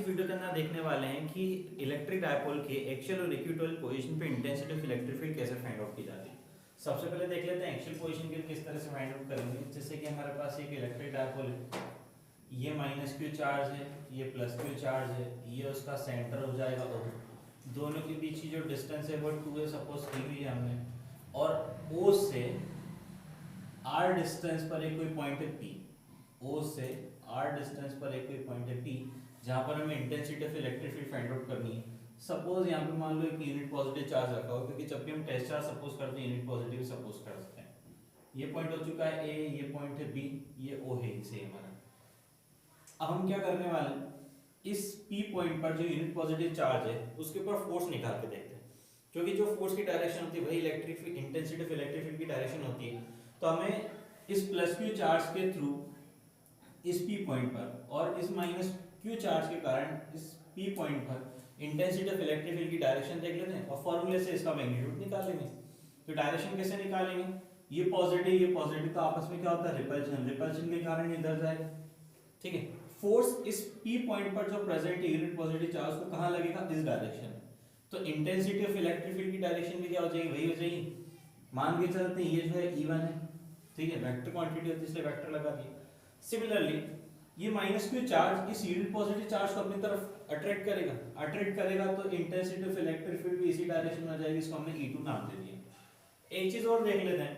इस वीडियो के अंदर देखने वाले हैं कि इलेक्ट्रिक डायपोल के एक्सियल और इक्विटोरियल पोजीशन पे इंटेंसिटी ऑफ इलेक्ट्रिक फील्ड कैसे फाइंड आउट की जाती है। सबसे पहले देख लेते हैं एक्सियल पोजीशन के किस तरह से फाइंड आउट करेंगे। जैसे कि हमारे पास एक इलेक्ट्रिक डायपोल है, ये माइनस क्यू चार्ज है, ये प्लस क्यू चार्ज है, ये उसका सेंटर हो जाएगा O। दोनों के बीच की जो डिस्टेंस है वो 2 है, सपोज की हुई है हमने, और O से R डिस्टेंस पर एक कोई पॉइंट है P, O से R डिस्टेंस पर एक कोई पॉइंट है P जहाँ पर हमें intensity of electric field find out करनी है। सपोज यहाँ पे मान लो एक यूनिट पॉजिटिव चार्ज रखा हो, क्योंकि जब भी हम टेस्ट चार्ज सपोज करते हैं यूनिट पॉजिटिव सपोज कर सकते हैं। ये पॉइंट हो चुका है A, ये पॉइंट है B, ये O है से हमारा। अब हम क्या करने वाले हैं, इस P पॉइंट पर जो यूनिट पॉजिटिव चार्ज है उसके ऊपर फोर्स निकाल के देखते हैं, क्योंकि जो फोर्स की डायरेक्शन होती है वही electric field intensity of electric field की डायरेक्शन होती है। तो हमें इस प्लस क्यू चार्ज के थ्रू इस P पॉइंट पर और इस माइनस क्यू चार्ज के कारण इस P पॉइंट पर इंटेंसिटी ऑफ इलेक्ट्रिक फील्ड की डायरेक्शन देख लेते हैं और फॉर्मूले से इसका मैग्नीट्यूड निकाल लेंगे। तो डायरेक्शन कैसे निकालेंगे, ये पॉजिटिव तो आपस में क्या होता है, रिपल्शन, रिपल्शन के कारण इधर जाएगा। ठीक है, फोर्स इस P पॉइंट पर जो प्रेजेंट है यूनिट पॉजिटिव चार्ज को कहां लगेगा, इस डायरेक्शन में। तो इंटेंसिटी ऑफ इलेक्ट्रिक फील्ड की डायरेक्शन भी क्या हो जाएगी, वही हो जाएगी। मान के चलते हैं ये जो है E1 है, ठीक है, वेक्टर क्वांटिटी होती है इसलिए वेक्टर लगा दिया। सिमिलरली ये माइनस क्यू चार्ज इस यूनिट पॉजिटिव चार्ज को अपनी तरफ अट्रैक्ट करेगा तो इंटेंसिटी ऑफ इलेक्ट्रिक फील्ड भी इसी डायरेक्शन में आ जाएगी। इसको हमने E2 नाम दे दिया। एक चीज और देख लेते हैं,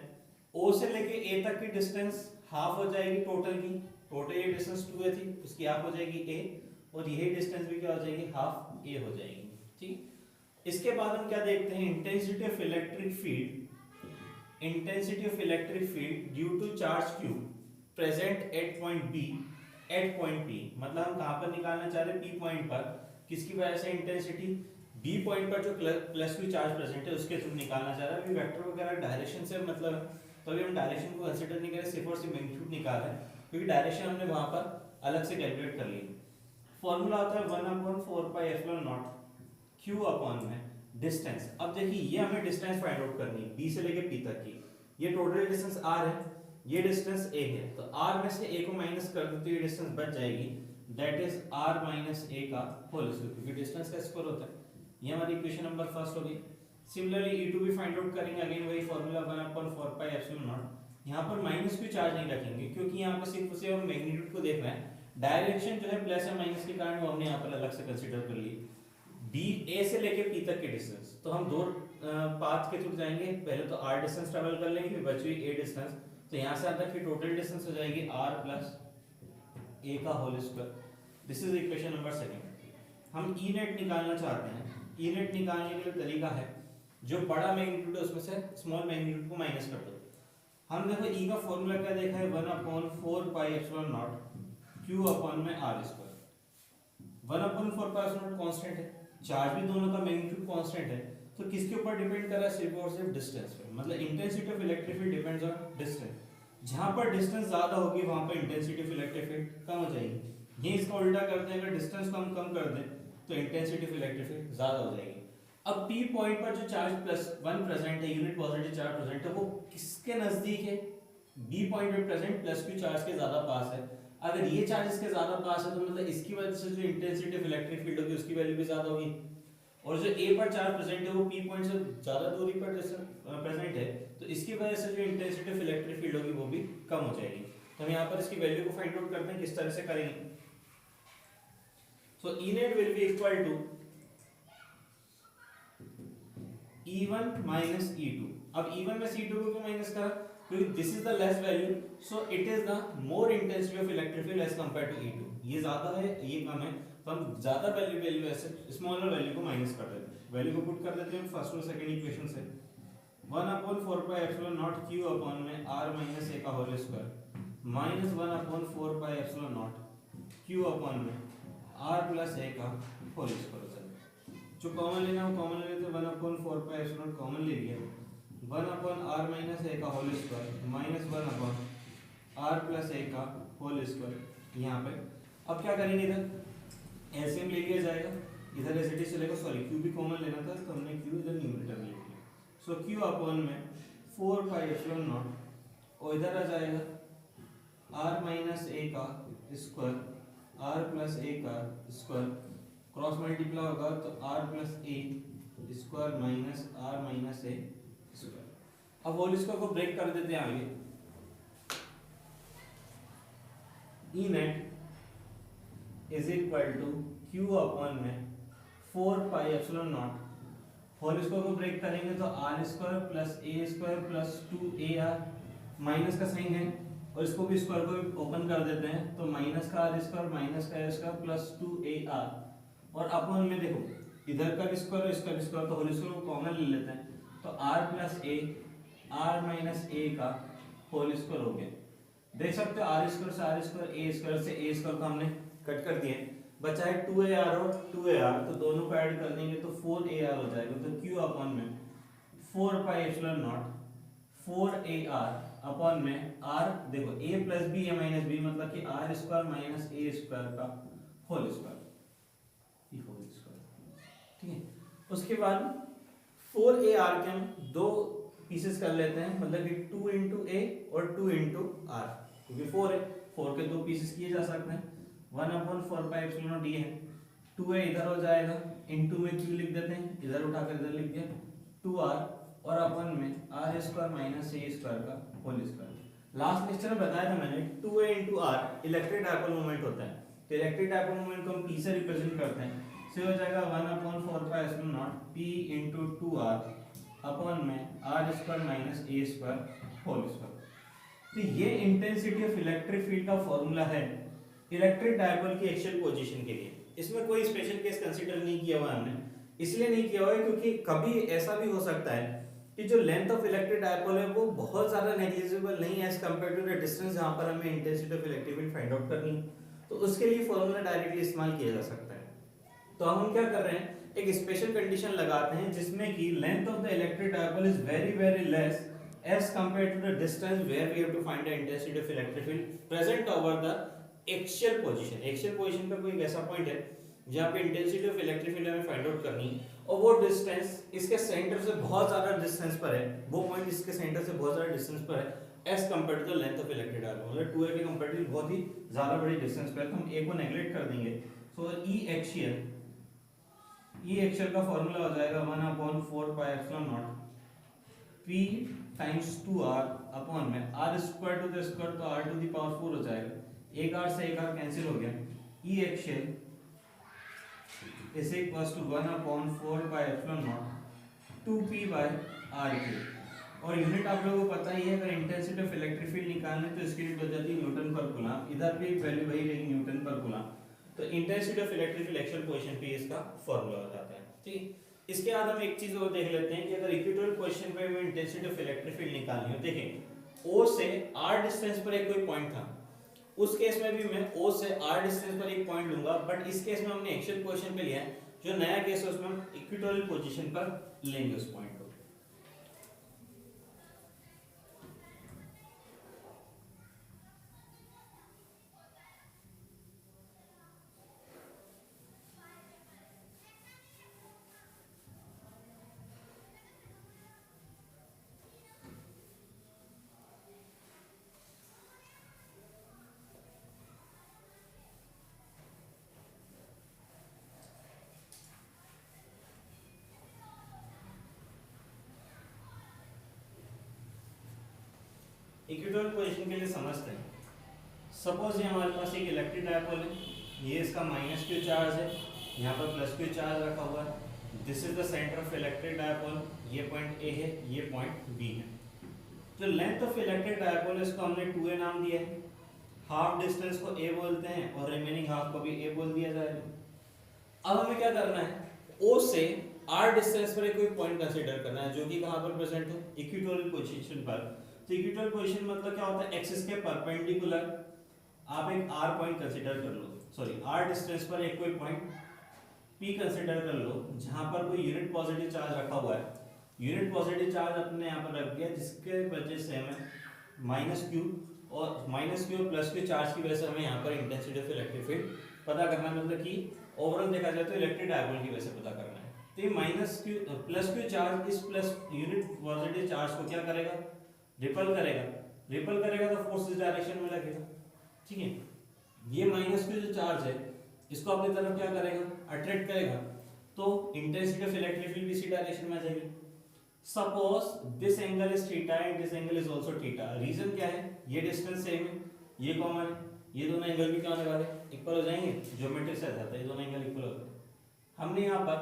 O से लेके A तक की डिस्टेंस हाफ हो जाएगी टोटल की। टोटल ये डिस्टेंस 2A थी, उसकी हाफ हो जाएगी A, और यही डिस्टेंस भी क्या हो जाएगी, हाफ A हो जाएगी। ठीक, इसके बाद हम क्या देखते हैं, intensity of electric field due to charge Q present at point P, मतलब हम कहां पर निकालना चाह रहे हैं, P पॉइंट पर। किसकी वजह से इंटेंसिटी, B पॉइंट पर जो प्लस Q चार्ज प्रेजेंट है उसके थ्रू निकालना चाह रहे हैं। अभी वेक्टर वगैरह डायरेक्शन से मतलब, तो अभी हम डायरेक्शन को कंसीडर नहीं करें, सिर्फ और सिर्फ मैग्नीट्यूड निकाल रहे हैं, क्योंकि डायरेक्शन हमने वहां पर अलग से कैलकुलेट कर ली। फॉर्मूला होता है 1/4πε0 Q अपॉन में डिस्टेंस। अब देखिए ये हमें डिस्टेंस फाइंड आउट करनी है B से लेके P तक की। ये टोटल डिस्टेंस R है, ये डिस्टेंस A है, तो R में से A को माइनस कर दो तो ये डिस्टेंस बच जाएगी, that is R minus A का होल स्क्वायर, क्योंकि डिस्टेंस का स्क्वायर होता है। ये हमारी इक्वेशन नंबर फर्स्ट हो गई। सिमिलरली E2 भी फाइंड आउट करेंगे, अगेन वही फॉर्मूला 1/4πε0। यहाँ पर माइनस क्यू चार्ज नहीं रखेंगे, क्योंकि यहाँ पर सिर्फ उसे हम मैग्नीट्यूड को देख रहे हैं। डायरेक्शन जो है प्लस या माइनस के कारण वो हमने यहाँ पर अलग से कंसीडर कर ली। B A से लेके P तक के डिस्टेंस, तो हम दो पाथ के थ्रू जाएंगे। पहले तो R डिस्टेंस ट्रेवल कर लेंगे, फिर बची हुई A डिस्टेंस, तो यहाँ से अंदर की टोटल डिस्टेंस हो जाएगी R प्लस A का whole square. This is equation number second. हम E नेट निकालना चाहते हैं। E नेट निकालने के लिए तरीका है, जो बड़ा मैग्नीट्यूड है उसमें से स्मॉल मैग्नीट्यूड को माइनस कर दो। हम देखो E का फॉर्मूला क्या देखा है, 1/4πε0 Q अपॉन में R स्क्वायर। 1/4πε0 कांस्टेंट है, चार्ज भी दोनों का मैग्नीट्यूड कांस्टेंट है, तो किसके ऊपर डिपेंड कर रहा है, सिर्फ और सिर्फ डिस्टेंस पे। मतलब intensity of electric field depends on distance. जहां पर डिस्टेंस ज्यादा होगी वहां पर इंटेंसिटी ऑफ इलेक्ट्रिक फील्ड कम हो जाएगी। ये इसका उल्टा करते हैं, अगर डिस्टेंस को हम कम कर दें तो इंटेंसिटी ऑफ इलेक्ट्रिक फील्ड ज्यादा हो जाएगी। अब P पॉइंट पर जो चार्ज +1 प्रेजेंट है, यूनिट पॉजिटिव चार्ज प्रेजेंट है, वो किसके नजदीक है, B पॉइंट पे प्रेजेंट प्लस Q चार्ज के ज्यादा पास है। अगर ये चार्ज इसके ज्यादा पास है तो मतलब इसकी वजह से जो इंटेंसिटी ऑफ इलेक्ट्रिक फील्ड होगी उसकी वैल्यू भी ज्यादा होगी, और जो A पर चार्ज प्रेजेंट है वो P पॉइंट से ज्यादा दूरी पर प्रेजेंट है, तो इसकी वजह से जो इंटेंसिटी ऑफ इलेक्ट्रिक फील्ड होगी वो भी कम हो जाएगी। तो हम यहाँ पर इसकी वैल्यू को फाइंड आउट करते हैं, किस तरह से करेंगे। So E net will be equal to E1 minus E2। अब E1 में से E2 को क्यों माइनस करा, क्योंकि this is the less value, so it is the more intensity of electric field as compare to E2। ये ज्यादा है ये कम है, तो हम ज्यादा वैल्यू ऐसे स्मॉलर वैल्यू को माइनस कर देते हैं। वैल्यू को पुट कर देते हैं फर्स्ट और सेकंड इक्वेशन से। 1/4πε0 Q अपॉन में R माइनस A का whole square minus 1/4πε0 Q upon में R प्लस A का होल स्क्वायर। जो कॉमन लेना है वो कॉमन ले लेते हैं, 1/4πε0 कॉमन ले लिया, 1/R माइनस A का whole square minus 1/R plus A का होल स्क्वायर यहाँ पे। अब क्या करेंगे, इधर एलसीएम ले लिया जाएगा, इधर एज इट इज चलेगा, सॉरी Q भी कॉमन लेना था तो हमने Q इधर न्यूमरेटर में ले लिया। सो Q अपॉन में 4πε0 और इधर आ जाएगा R माइनस A का स्क्वायर R प्लस A का स्क्वायर क्रॉस मल्टीप्लाई होगा तो r plus A square minus R minus A square. अब होल स्क्वायर को ब्रेक कर देते हैं आगे, E net is equal to Q upon में 4 pi epsilon naught, whole square को ब्रेक करेंगे तो R square plus A square plus 2ar, minus का साइन है और इसको भी स्क्वायर को भी ओपन कर देते हैं तो माइनस का आर स्क्वायर माइनस का ए स्क्वायर प्लस 2ar, और अपॉन में देखो इधर का भी स्क्वायर और इसका भी स्क्वायर, तो होल स्क्वायर को कॉमन ले लेते हैं तो r plus A R minus A का होल स्क्वायर हो गया। देख सकते हो आर स्क्वायर से आर स्क्वायर ए स्क्वायर से ए स्क्वायर को हमने कट कर दिए, बचा है 2ar और 2ar, तो दोनों को ऐड कर देंगे तो 4ar हो जाएगा, तो q अपॉन में 4 pi epsilon nought 4ar upon में r, देखो a plus b a minus b मतलब कि आर स्क्वायर माइनस ए स्क्वायर का होल स्क्वायर, ठीक है। उसके बाद 4ar के हम दो पीसेस कर लेते हैं, मतलब कि 2 इंटू ए और 2 इंटू आर, क्योंकि 4 है, 4 के दो पीसेस किए जा सकते हैं। 1/4 पाई एप्सिलॉन नॉट ये है, 2a इधर हो जाएगा, इंटू में q लिख देते हैं, इधर उठाकर इधर लिख दिया 2r, और अपन में are square minus A square का होल स्क्वायर। लास्ट लेक्चर में बताया था मैंने 2a into r electric dipole moment होता है, तो इलेक्ट्रिक डायपोल मोमेंट को हम p से रिप्रेजेंट करते हैं, से हो जाएगा 1/4 pi epsilon not p into 2r upon में are square minus A square whole square. तो ये इंटेंसिटी ऑफ इलेक्ट्रिक फील्ड का फॉर्मूला है इलेक्ट्रिक डायपोल की एक्चुअल पोजीशन के लिए। इसमें कोई स्पेशल केस कंसीडर नहीं किया हुआ हमने, इसलिए नहीं किया हुआ है क्योंकि कभी ऐसा भी हो सकता है कि जो लेंथ ऑफ इलेक्ट्रिक डायपोल है वो बहुत ज्यादा नेग्लिजिबल नहीं है as compare to the distance जहां पर हमें intensity of electric field find out करनी है, तो उसके लिए फॉर्मूला डायरेक्टली इस्तेमाल किया जा सकता है। तो हम क्या कर रहे हैं, एक स्पेशल कंडीशन लगाते हैं जिसमें कि length of the electric dipole is very less as compared to the distance where we have to find the intensity of electric field present over the axial position। axial position पे कोई ऐसा point है जहाँ पे intensity of electric field हमें find out करनी है और वो डिस्टेंस इसके सेंटर से बहुत ज्यादा डिस्टेंस पर है, वो पॉइंट इसके सेंटर से बहुत ज्यादा डिस्टेंस पर है as compare to the length of electric dipole, मतलब 2a के कंपैरेटिवली बहुत ही ज्यादा बड़ी डिस्टेंस पर है, तो हम a को नेगलेक्ट कर देंगे। सो ई एक्सियल का फॉर्मूला हो जाएगा 1/4 pi epsilon not p times 2r upon में r square to the square, तो r टू द पावर 4 हो जाएगा, एक r से एक r कैंसिल हो गया, E axial is equals to 1/4 pi epsilon naught 2p by r cube. और यूनिट आप लोगों को पता ही है, अगर इंटेंसिटी ऑफ इलेक्ट्रिक फील्ड निकालने तो इसकी यूनिट हो जाती है न्यूटन पर कूलम, इधर भी वैल्यू वही रहेगी न्यूटन पर कूलम, तो intensity of electric field actual position पे इसका फार्मूला हो जाता है। ठीक, इसके बाद हम एक चीज और देख लेते हैं कि अगर इक्वेटोरियल पोजीशन पे हमें इंटेंसिटी ऑफ इलेक्ट्रिक फील्ड निकालनी हो, देखें O से r डिस्टेंस पर एक कोई पॉइंट था, उस केस में भी मैं O से r डिस्टेंस पर एक पॉइंट लूंगा, बट इस केस में हमने एक्चुअल पोजीशन पे लिया है, जो नया केस है उसमें हम इक्वेटोरियल पोजीशन पर लेंगे उस पॉइंट को। इक्वेटोरियल पोजीशन के लिए समझते हैं। सपोज ये हमारे पास एक इलेक्ट्रिक डायपोल है, ये इसका -q चार्ज है, यहाँ पर +q चार्ज रखा हुआ है, this is the centre of electric dipole, ये पॉइंट A है, ये पॉइंट B है। जो लेंथ ऑफ इलेक्ट्रिक डायपोल है इसको हमने 2a नाम दिया है, हाफ डिस्टेंस को a बोलते हैं और रिमेनिंग हाफ को भी a बोल दिया जाएगा। अब हमें क्या करना है, O से r डिस्टेंस पर कोई पॉइंट कंसीडर करना है जो कि कहाँ पर प्रेजेंट है, इक्वेटोरियल पोजीशन पर। तो इक्वेटोरियल पोजीशन मतलब क्या होता है, एक्सिस के परपेंडिकुलर आप एक r पॉइंट कंसीडर कर लो, सॉरी r डिस्टेंस पर एक कोई पॉइंट p कंसीडर कर लो जहां पर कोई यूनिट पॉजिटिव चार्ज रखा हुआ है, यूनिट पॉजिटिव चार्ज अपने यहाँ पर रख दिया, जिसके वजह से हमें -q और +q चार्ज की वजह से हमें यहाँ पर इंटेंसिटी ऑफ इलेक्ट्रिक फील्ड पता करना, मतलब कि ओवरऑल देखा जाए तो इलेक्ट्रिक डायपोल की वजह से पता करना है। तो ये +q चार्ज इस प्लस यूनिट पॉजिटिव चार्ज को क्या करेगा, रिपल करेगा तो फोर्स इस डायरेक्शन में लगेगा। ठीक है, ये -q जो चार्ज है इसको अपनी तरफ क्या करेगा, अट्रैक्ट करेगा, तो इंटेंसिटी ऑफ इलेक्ट्रिक फील्ड इसी डायरेक्शन में आ जाएगी। Suppose this angle is theta and this angle is also theta. Reason क्या है, ये डिस्टेंस सेम है, ये कॉमन है, ये दोनों एंगल भी क्या होने वाले, इक्वल हो जाएंगे। ज्योमेट्री से आ जाता है ये दोनों एंगल इक्वल होते हैं। हमने यहाँ पर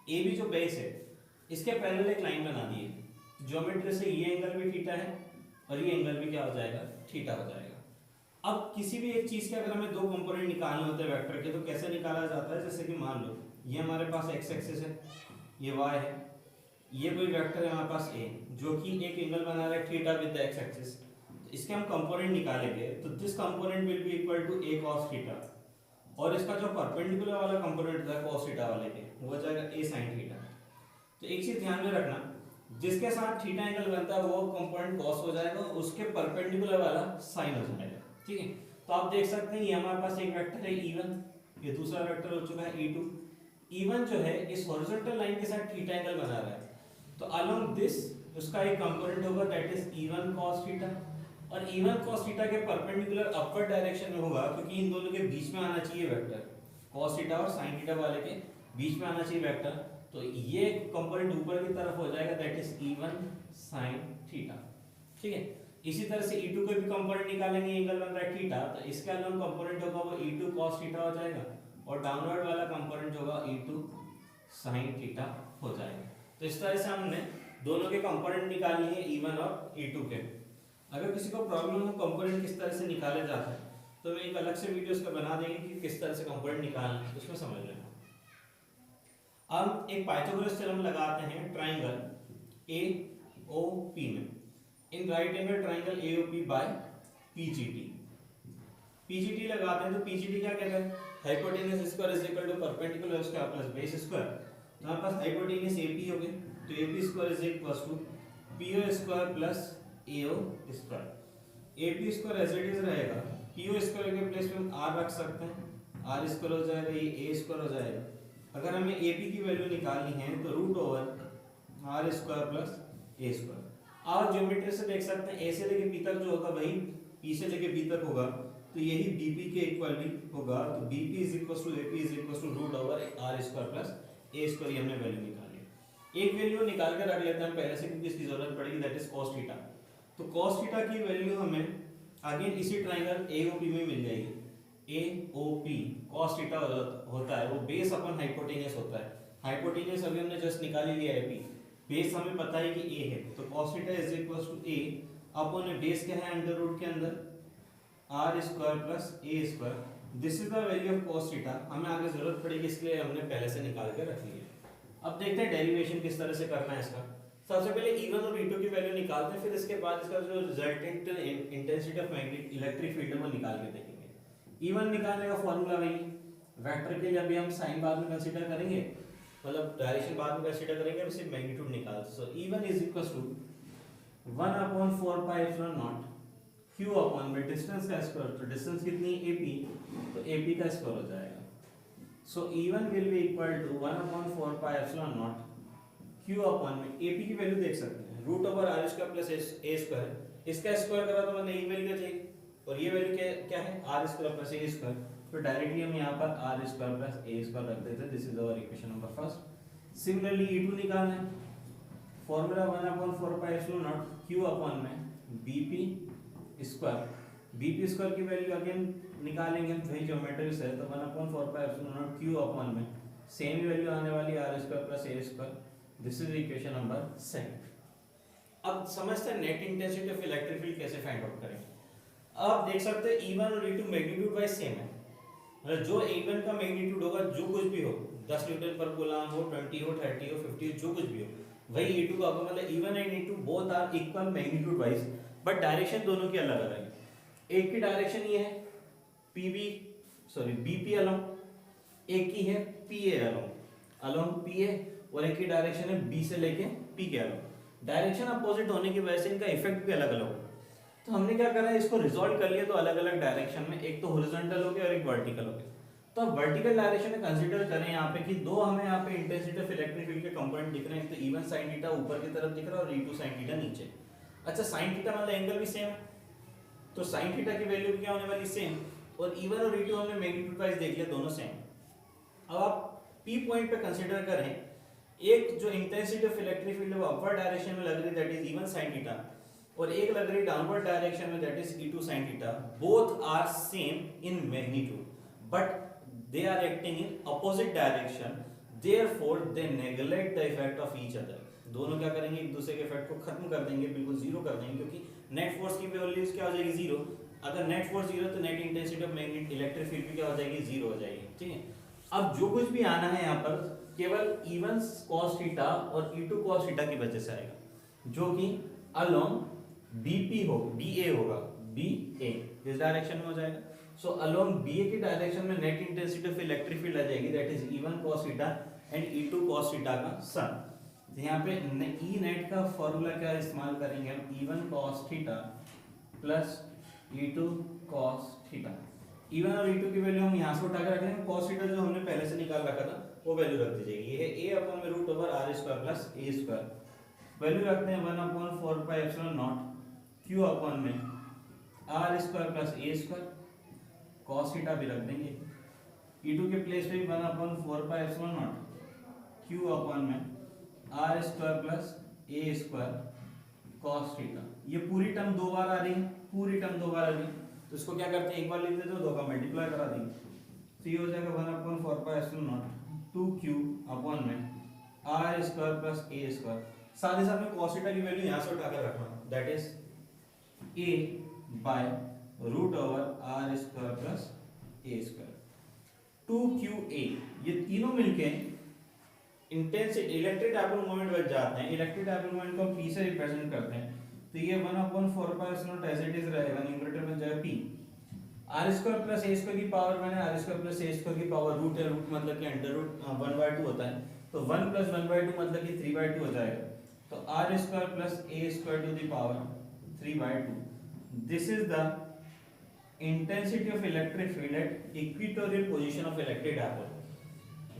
ए बी जो बेस है इसके पैरेलल एक लाइन बना दी है, ज्योमेट्री से ये एंगल भी थीटा है और ये एंगल भी क्या हो जाएगा, थीटा हो जाएगा। अब किसी भी एक चीज के अगर हमें दो कंपोनेंट निकालने होते हैं वेक्टर के, तो कैसे निकाला जाता है, जैसे कि मान लो ये हमारे पास एक्स एक्सिस है, ये वाई है, ये कोई वेक्टर है हमारे पास ए जो कि एक एंगल बना रहा है theta with the x axis. तो इसके हम कंपोनेंट निकालेंगे, तो this component will be equal to a cos theta, और इसका जो परपेंडिकुलर वाला कंपोनेंट था cos थीटा वाले के, वो हो जाएगा a sin थीटा। तो एक चीज ध्यान में रखना, जिसके साथ थीटा एंगल बनता है वो कंपोनेंट cos हो जाएगा, उसके परपेंडिकुलर वाला sin हो जाएगा, ठीक है। तो आप देख सकते हैं ये हमारे पास एक वेक्टर है E1, ये दूसरा वेक्टर हो चुका है E2। E1 जो है इस हॉरिजॉन्टल लाइन के साथ थीटा एंगल बना रहा है, तो अलोंग दिस उसका एक कंपोनेंट होगा that is E1 cos theta, और E1 cos थीटा के परपेंडिकुलर अपवर्ड डायरेक्शन में होगा, क्योंकि इन दोनों के बीच में आना चाहिए वेक्टर, cos थीटा और sin थीटा वाले के बीच में आना चाहिए वेक्टर, तो ये कंपोनेंट ऊपर की तरफ हो जाएगा that is E1 sin theta, ठीक है। इसी तरह से E2 को भी कंपोनेंट निकालेंगे, एंगल बन रहा है थीटा, तो इसका अलोंग कंपोनेंट होगा वो E2 cos थीटा हो जाएगा, और डाउनवर्ड वाला कंपोनेंट होगा E2 sin थीटा हो जाएगा। तो इस तरह से हमने दोनों के कंपोनेंट निकाल लिए E1 और E2 के। अगर किसी को प्रॉब्लम हो कंपोनेंट किस तरह से निकाले जाते हैं, तो मैं एक अलग से वीडियो इसका बना देंगे कि किस तरह से कंपोनेंट निकालना है, उसमें समझ लेना। अब एक पाइथागोरस थ्योरम लगाते हैं ट्राइंगल AOP में, in right angle triangle AOP by PGT लगाते हैं। तो PGT क्या कहता है, hypotenuse square is equal to perpendicular square plus base square. तो हमारे पास हाइपोटेनस AP हो गया, तो AP square is equal to PO square plus AO square. AP square as it is रहेगा, PO स्क्वायर के प्लेस में हम R रख सकते हैं, R स्क्वायर हो जाएगा, ये A स्क्वायर हो जाएगा। अगर हमें AP की वैल्यू निकालनी है तो root over R square plus A square. आप ज्योमेट्री से देख सकते हैं A से लेके B तक जो होगा वही P से लेके B तक होगा, तो यही BP के इक्वल भी होगा। तो BP is equal to AP is equal to root over R square plus A square, ये हमने वैल्यू निकाली। एक वैल्यू निकाल कर रख लेते हैं पहले से, क्योंकि इसकी जरूरत पड़ेगी, दैट इज cos थीटा। तो cos थीटा की वैल्यू हमें अगेन इसी ट्राइंगल AOP में मिल जाएगी। AOP cos थीटा होता है वो बेस अपन हाइपोटेनस होता है। हाइपोटेनस अभी हमने जस्ट निकाल लिया है AP, बेस हमें पता है कि A है, तो cos theta is equal to A upon base क्या है अंडर रूट के अंदर R square plus A square. This is the value of cos theta. हमें आगे जरूरत पड़ेगी, इसलिए हमने पहले से निकाल के रख लिया। अब देखते हैं डेरिवेशन किस तरह से करना है इसका। सबसे पहले E1 और E2 की वैल्यू निकालते हैं, फिर इसके बाद इसका जो resultant intensity of magnetic electric field है वो निकाल के देखेंगे। E1 निकालने का फॉर्मूला वही वेक्टर के लिए अभी हम साइन बाद में कंसीडर करेंगे, मतलब डायरेक्शन बाद में कंसीडर करेंगे, अब सिर्फ मैग्नीट्यूड निकालते। So E1 is equal to 1/4 pi epsilon nought Q upon में डिस्टेंस का स्क्वायर, तो डिस्टेंस कितनी AP, तो AP का स्क्वायर हो जाएगा। So E1 will be equal to 1/4 pi epsilon nought Q upon में AP की वैल्यू देख सकते हैं root over R square plus A square. इसका स्क्वायर करा तो मैंने एक वैल्यू चाहिए, और ये वैल्यू क्या है R square plus A square. तो डायरेक्टली हम यहाँ पर R square plus A square रख देते हैं। This is our equation number first. Similarly E2 निकालना है, formula 1/4 pi epsilon nought Q upon में BP स्क्वायर। BP स्क्वायर की वैल्यू अगेन निकालेंगे हम वही ज्योमेट्री से, तो 1/4 pi epsilon nought Q upon में सेम ही वैल्यू आने वाली है R square plus A square. This is equation number 2। अब समझते हैं net intensity of electric field कैसे फाइंड आउट करें। आप देख सकते हैं E1 और E2 मैग्नीट्यूड वाइज सेम है, मतलब जो E1 का मैग्नीट्यूड होगा जो कुछ भी हो, 10 न्यूटन पर कूलम हो, 20 हो, 30 हो, 50 हो, जो कुछ भी हो, वही E2 का होगा। मतलब E1 and E2 both are equal magnitude wise, but direction दोनों की अलग अलग है। एक की डायरेक्शन ये है BP अलोंग, एक की है PA अलोंग PA, और एक की डायरेक्शन है B से लेके P के अलोंग। डायरेक्शन अपोजिट होने की वजह से इनका इफेक्ट भी अलग अलग होगा। तो हमने क्या करा है, इसको रिजॉल्व कर लिया, तो अलग अलग डायरेक्शन में, एक तो हॉरिजॉन्टल हो गया और एक वर्टिकल हो गया। तो अब वर्टिकल डायरेक्शन में कंसीडर करें यहाँ पे कि दो हमें यहाँ पे इंटेंसिटी ऑफ इलेक्ट्रिक फील्ड के कंपोनेंट दिख रहे हैं, तो E1 sin थीटा ऊपर की तरफ दिख रहा है और E2 sin थीटा नीचे। अच्छा sin थीटा मतलब एंगल भी सेम है, तो sin थीटा की वैल्यू क्या होने वाली सेम, और E1 और E2 हमने मैग्नीट्यूड वाइज देख लिया, दोनों सेम। अब आप P पॉइंट पे कंसीडर करें, एक जो इंटेंसिटी ऑफ इलेक्ट्रिक फील्ड है वो अपवर्ड डायरेक्शन में लग रही, that is E1 sin theta, और एक लग रही डाउनवर्ड डायरेक्शन में, that is E2 sin theta. Both are same in magnitude but they are acting in opposite direction, therefore they neglect the effect of each other. दोनों क्या करेंगे, एक दूसरे के इफेक्ट को खत्म कर देंगे, बिल्कुल जीरो कर देंगे, क्योंकि नेट फोर्स की वैल्यूज क्या हो जाएगी, जीरो। अगर नेट फोर्स जीरो तो net intensity of magnet electric field भी क्या हो जाएगी, जीरो हो जाएगी, ठीक है। अब जो कुछ भी आना है यहाँ पर केवल E1 cos थीटा और E2 cos थीटा की वजह से आएगा, जो कि अलोंग BA होगा, BA इस डायरेक्शन में हो जाएगा। सो अलोंग BA की डायरेक्शन में net intensity of electric field आ जाएगी, that is E1 cos theta and E2 cos theta का सम। यहाँ पे E नेट का फॉर्मूला क्या इस्तेमाल करेंगे हम, E1 cos theta plus E2 cos theta. E1 और E2 की वैल्यू हम यहाँ से उठा के रख लेंगे, cos थीटा जो हमने पहले से निकाल रखा था वो वैल्यू रख दी जाएगी। ये है a अपॉन में root over r square plus a square, value रखते हैं 1 upon 4 pi epsilon nought q upon में r square plus a square, cos theta भी रख देंगे। E2 के प्लेस पे 1 upon 4 pi epsilon nought q upon में r square plus a square cos theta. ये पूरी टर्म दो बार आ रही है, पूरी टर्म दो बार आ रही है, तो इसको क्या करते हैं, एक बार लिख देते हो, दो का मल्टीप्लाई करा देंगे, तो ये हो जाएगा 1 upon 4 pi epsilon not 2q upon में r square plus a square. साथ ही साथ में cos थीटा की वैल्यू यहां से उठाकर रखना, that is a by root over r square plus a square. 2qa ये तीनों मिलके इंटेंसिटी इलेक्ट्रिक डायपोल मोमेंट बन जाते हैं। इलेक्ट्रिक डायपोल मोमेंट को p से रिप्रेजेंट करते हैं, तो ये 1 upon 4 pi epsilon nought as it is रहेगा, न्यूमरेटर में जाएगा p, r square plus a square की पावर मैंने r square plus a square की पावर रूट है, रूट मतलब कि अंडर रूट 1/2 होता है, तो 1 प्लस 1/2 मतलब कि 3/2 हो जाएगा, तो r square plus a square to the power 3/2। This is the intensity of electric field at equatorial position of electric dipole.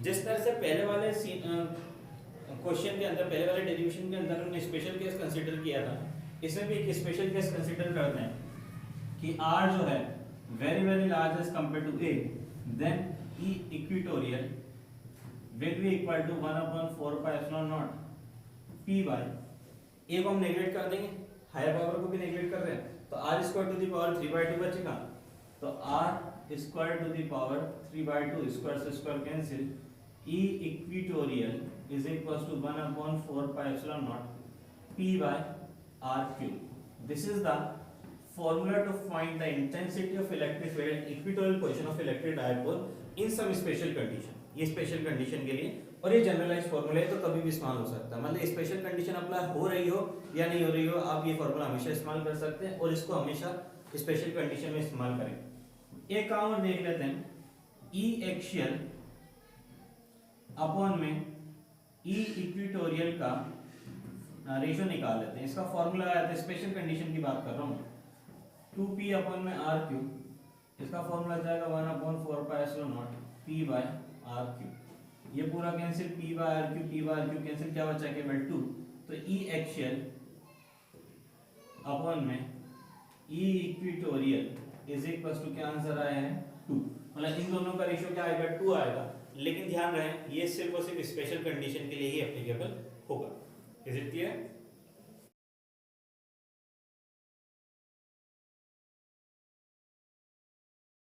जिस तरह से पहले वाले क्वेश्चन के अंदर, पहले वाले डेरिवेशन के अंदर हमने स्पेशल केस कंसीडर किया था, इसमें भी एक स्पेशल केस कंसीडर करते हैं कि r जो है very large as compared to a, then E equatorial will be equal to 1 upon 4 pi epsilon naught p by a को हम नेगलेक्ट कर देंगे, हायर पावर को भी नेगलेक्ट कर रहे हैं, तो r square to the power 3/2 बचेगा, तो r square to the power 3/2 square से square cancel, E equatorial is equals to 1 upon 4 pi epsilon naught p by r cube. This is the formula to find the intensity of electric field at equatorial position of electric dipole in some special condition। ये special condition के लिए, और ये generalise formula है तो कभी भी इस्तेमाल हो सकता है, मतलब स्पेशल कंडीशन अप्लाई हो रही हो या नहीं हो रही हो, आप ये फार्मूला हमेशा इस्तेमाल कर सकते हैं और इसको हमेशा स्पेशल कंडीशन में इस्तेमाल करें। एक काम और देख लेते हैं, E एक्सियल अपॉन में E इक्वेटोरियल का रेशियो निकाल लेते हैं। इसका फार्मूला आया था, स्पेशल कंडीशन की बात कर रहा हूँ, 2p अपॉन में r क्यूब, इसका फॉर्मूला जाएगा 1 upon 4 pi epsilon not p by r cube. ये पूरा cancel, p by r cube cancel, क्या बचा केवल 2, तो E एक्सियल अपॉन में E equatorial is equal to क्या आंसर आया है 2, मतलब इन दोनों का रेशियो क्या आएगा 2 आएगा। लेकिन ध्यान रहे ये सिर्फ और सिर्फ स्पेशल कंडीशन के लिए ही एप्लीकेबल होगा। Is it clear?